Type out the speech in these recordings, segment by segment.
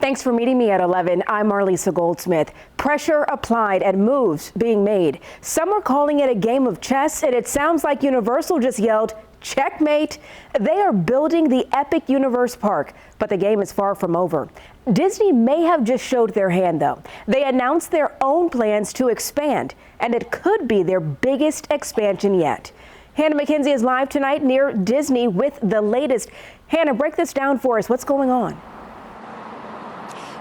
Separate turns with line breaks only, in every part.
Thanks for meeting me at 11. I'm Marlisa Goldsmith. Pressure applied and moves being made. Some are calling it a game of chess, and it sounds like Universal just yelled, checkmate. They are building the Epic Universe Park, but the game is far from over. Disney may have just showed their hand, though. They announced their own plans to expand, and it could be their biggest expansion yet. Hannah McKenzie is live tonight near Disney with the latest. Hannah, break this down for us. What's going on?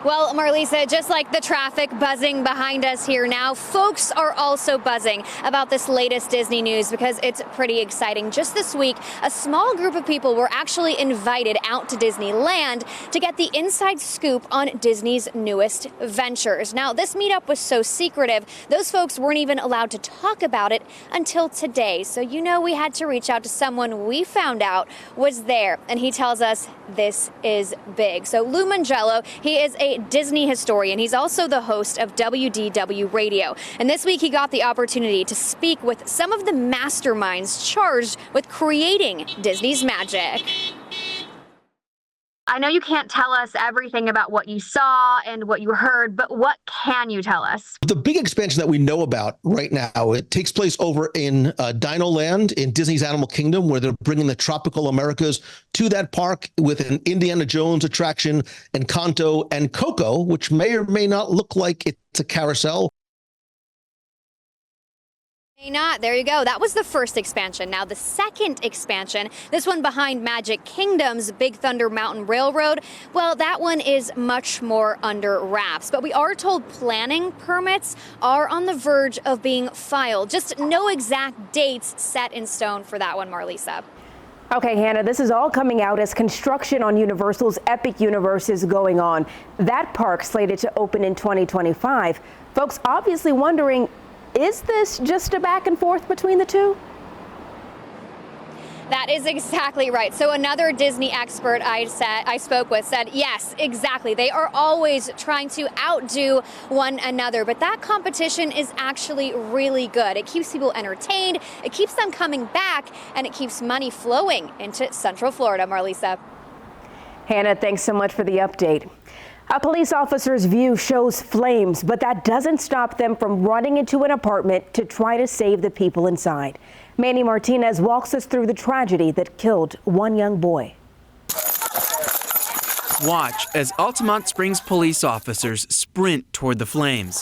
Well, Marlisa, just like the traffic buzzing behind us here now, folks are also buzzing about this latest Disney news because it's pretty exciting. Just this week, a small group of people were actually invited out to Disneyland to get the inside scoop on Disney's newest ventures. Now, this meetup was so secretive, those folks weren't even allowed to talk about it until today. So, we had to reach out to someone we found out was there, and he tells us this is big. So Lou Mangello, he is a Disney historian. He's also the host of WDW Radio. And this week he got the opportunity to speak with some of the masterminds charged with creating Disney's magic. I know you can't tell us everything about what you saw and what you heard, but what can you tell us?
The big expansion that we know about right now, it takes place over in Dino Land in Disney's Animal Kingdom, where they're bringing the tropical Americas to that park with an Indiana Jones attraction, Encanto, and Coco, which may or may not look like it's a carousel.
May not. There you go. That was the first expansion. Now the second expansion, this one behind Magic Kingdom's Big Thunder Mountain Railroad, well, that one is much more under wraps. But we are told planning permits are on the verge of being filed. Just no exact dates set in stone for that one, Marlisa.
Okay, Hannah, this is all coming out as construction on Universal's Epic Universe is going on. That park slated to open in 2025. Folks obviously wondering, is this just a back and forth between the two?
That is exactly right. So another Disney expert I spoke with said, yes, exactly. They are always trying to outdo one another, but that competition is actually really good. It keeps people entertained, it keeps them coming back, and it keeps money flowing into Central Florida. Marlisa.
Hannah, thanks so much for the update. A police officer's view shows flames, but that doesn't stop them from running into an apartment to try to save the people inside. Manny Martinez walks us through the tragedy that killed one young boy.
Watch as Altamont Springs police officers sprint toward the flames.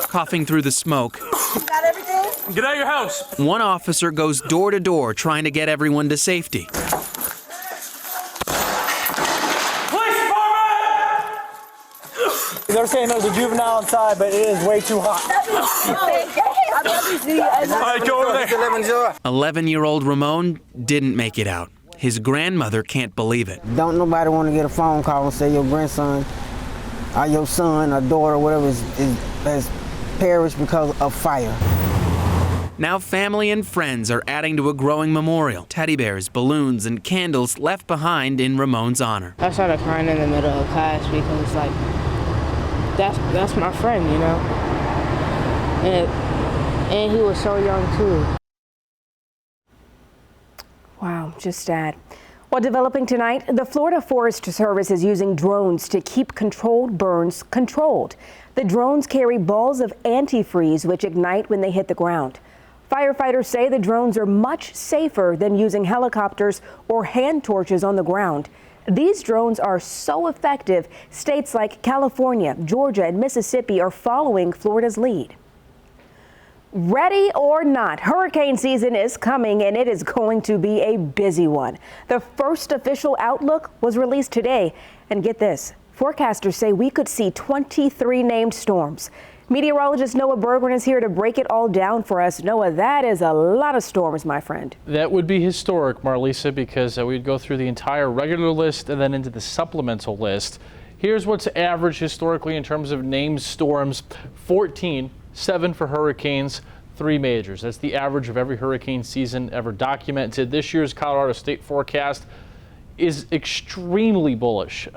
Coughing through the smoke.
Got everything? Get out of your house.
One officer goes door to door trying to get everyone to safety.
Police department! They're saying there's a juvenile inside, but it is way too hot. All right, go over there.
11-year-old Ramon didn't make it out. His grandmother can't believe it.
Don't nobody want to get a phone call and say your grandson or your son or daughter or whatever has perished because of fire.
Now family and friends are adding to a growing memorial. Teddy bears, balloons, and candles left behind in Ramon's honor.
I started crying in the middle of class because, that's my friend, And he was so young, too.
Wow, just sad. While developing tonight, the Florida Forest Service is using drones to keep controlled burns controlled. The drones carry balls of antifreeze which ignite when they hit the ground. Firefighters say the drones are much safer than using helicopters or hand torches on the ground. These drones are so effective, states like California, Georgia, and Mississippi are following Florida's lead. Ready or not, hurricane season is coming and it is going to be a busy one. The first official outlook was released today. And get this, forecasters say we could see 23 named storms. Meteorologist Noah Berggren is here to break it all down for us. Noah, that is a lot of storms, my friend.
That would be historic, Marlisa, because we'd go through the entire regular list and then into the supplemental list. Here's what's average historically in terms of named storms: 14. 7 for hurricanes, 3 majors. That's the average of every hurricane season ever documented. This year's Colorado State forecast is extremely bullish.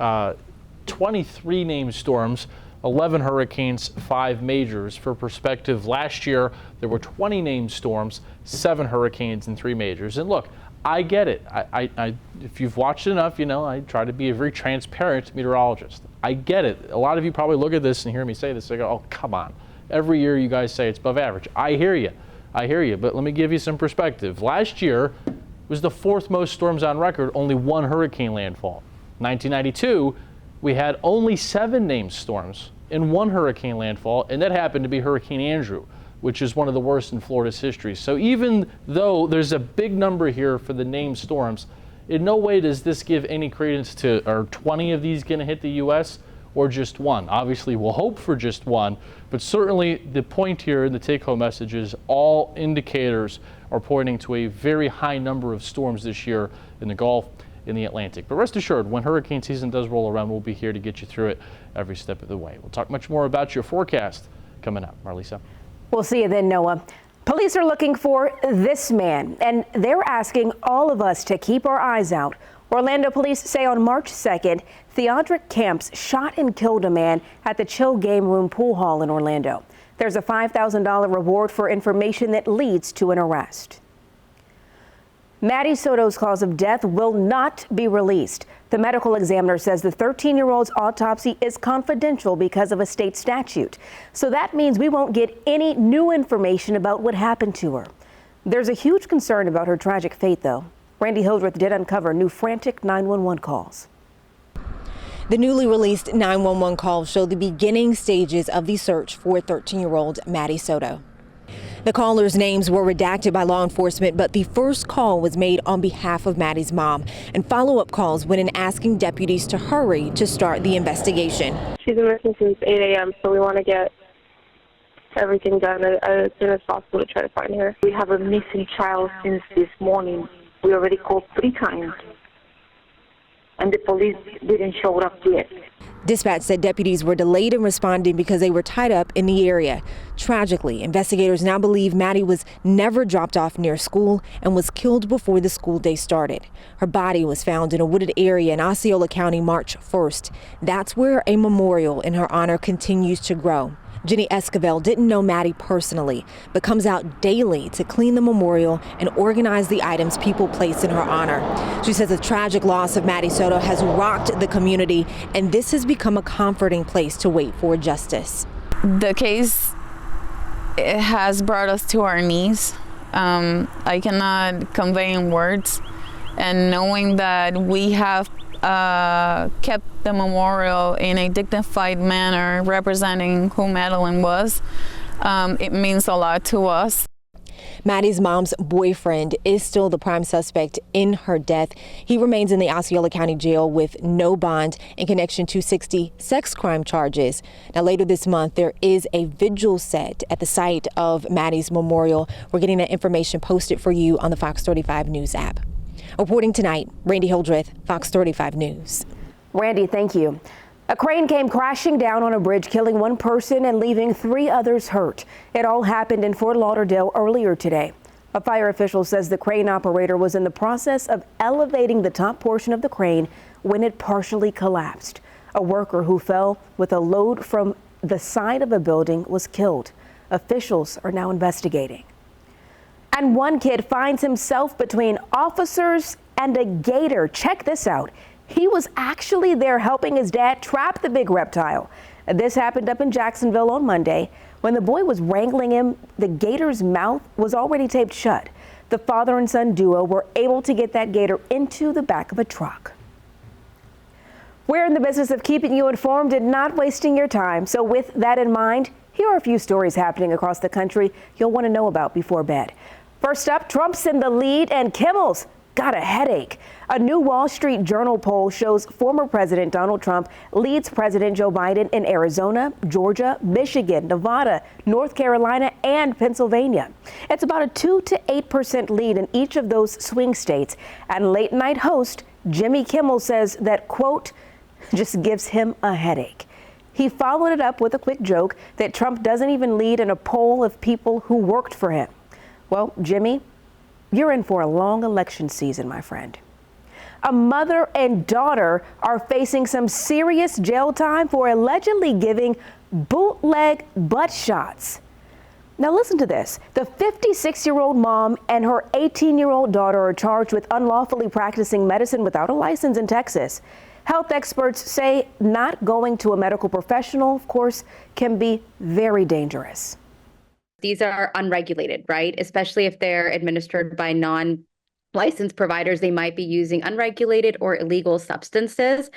23 named storms, 11 hurricanes, 5 majors. For perspective, last year there were 20 named storms, 7 hurricanes, and 3 majors. And look, I get it. If you've watched enough, you know I try to be a very transparent meteorologist. I get it. A lot of you probably look at this and hear me say this. They go, oh, come on. Every year you guys say it's above average. I hear you. But let me give you some perspective. Last year was the 4th most storms on record, only 1 hurricane landfall. 1992, we had only 7 named storms and 1 hurricane landfall, and that happened to be Hurricane Andrew, which is one of the worst in Florida's history. So even though there's a big number here for the named storms, in no way does this give any credence to, are 20 of these going to hit the U.S. or just 1? Obviously, we'll hope for just 1, but certainly the point here in the take-home message is all indicators are pointing to a very high number of storms this year in the Gulf, in the Atlantic. But rest assured, when hurricane season does roll around, we'll be here to get you through it every step of the way. We'll talk much more about your forecast coming up. Marlisa.
We'll see you then, Noah. Police are looking for this man, and they're asking all of us to keep our eyes out. Orlando police say on March 2nd, Theodric Camps shot and killed a man at the Chill Game Room Pool Hall in Orlando. There's a $5,000 reward for information that leads to an arrest. Maddie Soto's cause of death will not be released. The medical examiner says the 13-year-old's autopsy is confidential because of a state statute. So that means we won't get any new information about what happened to her. There's a huge concern about her tragic fate, though. Randy Hildreth did uncover new frantic 911 calls.
The newly released 911 calls show the beginning stages of the search for 13-year-old Maddie Soto. The callers' names were redacted by law enforcement, but the first call was made on behalf of Maddie's mom, and follow-up calls went in asking deputies to hurry to start the investigation.
She's been missing since 8 a.m., so we want to get everything done as soon as possible to try to find her.
We have a missing child since this morning. We already called 3 times, and the police didn't show up yet.
Dispatch said deputies were delayed in responding because they were tied up in the area. Tragically, investigators now believe Maddie was never dropped off near school and was killed before the school day started. Her body was found in a wooded area in Osceola County March 1st. That's where a memorial in her honor continues to grow. Jenny Esquivel didn't know Maddie personally, but comes out daily to clean the memorial and organize the items people place in her honor. She says the tragic loss of Maddie Soto has rocked the community, and this has become a comforting place to wait for justice.
The case, it has brought us to our knees. I cannot convey in words, and knowing that we have kept the memorial in a dignified manner representing who Madeline was, it means a lot to us.
Maddie's mom's boyfriend is still the prime suspect in her death. He remains in the Osceola County Jail with no bond in connection to 60 sex crime charges. Now, later this month, there is a vigil set at the site of Maddie's memorial. We're getting that information posted for you on the Fox 35 News app. Reporting tonight, Randy Hildreth, Fox 35 News.
Randy, thank you. A crane came crashing down on a bridge, killing 1 person and leaving 3 others hurt. It all happened in Fort Lauderdale earlier today. A fire official says the crane operator was in the process of elevating the top portion of the crane when it partially collapsed. A worker who fell with a load from the side of a building was killed. Officials are now investigating. And 1 kid finds himself between officers and a gator. Check this out. He was actually there helping his dad trap the big reptile. This happened up in Jacksonville on Monday. When the boy was wrangling him, the gator's mouth was already taped shut. The father and son duo were able to get that gator into the back of a truck. We're in the business of keeping you informed and not wasting your time. So with that in mind, here are a few stories happening across the country you'll want to know about before bed. First up, Trump's in the lead and Kimmel's got a headache. A new Wall Street Journal poll shows former President Donald Trump leads President Joe Biden in Arizona, Georgia, Michigan, Nevada, North Carolina, and Pennsylvania. It's about a 2 to 8% lead in each of those swing states. And late night host Jimmy Kimmel says that, quote, just gives him a headache. He followed it up with a quick joke that Trump doesn't even lead in a poll of people who worked for him. Well, Jimmy, you're in for a long election season, my friend. A mother and daughter are facing some serious jail time for allegedly giving bootleg butt shots. Now listen to this. The 56-year-old mom and her 18-year-old daughter are charged with unlawfully practicing medicine without a license in Texas. Health experts say not going to a medical professional, of course, can be very dangerous.
These are unregulated, right? Especially if they're administered by non-licensed providers, they might be using unregulated or illegal substances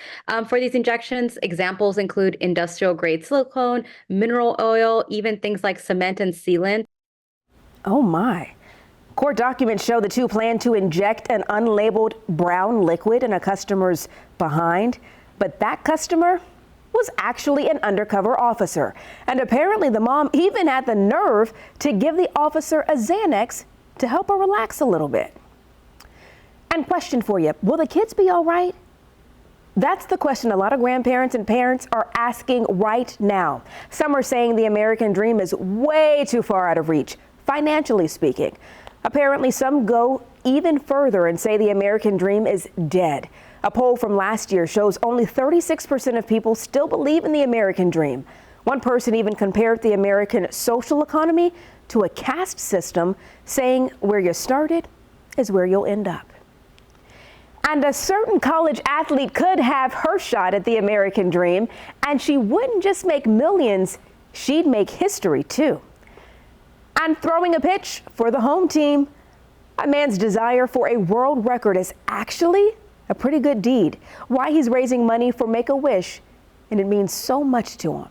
for these injections. Examples include industrial grade silicone, mineral oil, even things like cement and sealant.
Oh my. Court documents show the two plan to inject an unlabeled brown liquid in a customer's behind, but that customer was actually an undercover officer. And apparently the mom even had the nerve to give the officer a Xanax to help her relax a little bit. And question for you, will the kids be all right? That's the question a lot of grandparents and parents are asking right now. Some are saying the American dream is way too far out of reach, financially speaking. Apparently, some go even further and say the American dream is dead. A poll from last year shows only 36% of people still believe in the American dream. One person even compared the American social economy to a caste system, saying where you started is where you'll end up. And a certain college athlete could have her shot at the American dream, and she wouldn't just make millions, she'd make history too. And throwing a pitch for the home team, a man's desire for a world record is actually a pretty good deed. Why he's raising money for Make-A-Wish, and it means so much to him.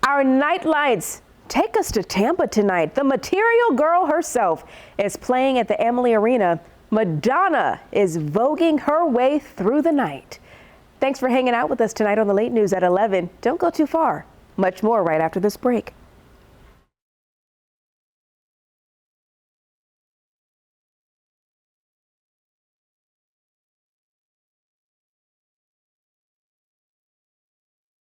Our night lights take us to Tampa tonight. The Material Girl herself is playing at the Amalie Arena. Madonna is voguing her way through the night. Thanks for hanging out with us tonight on the Late News at 11. Don't go too far. Much more right after this break.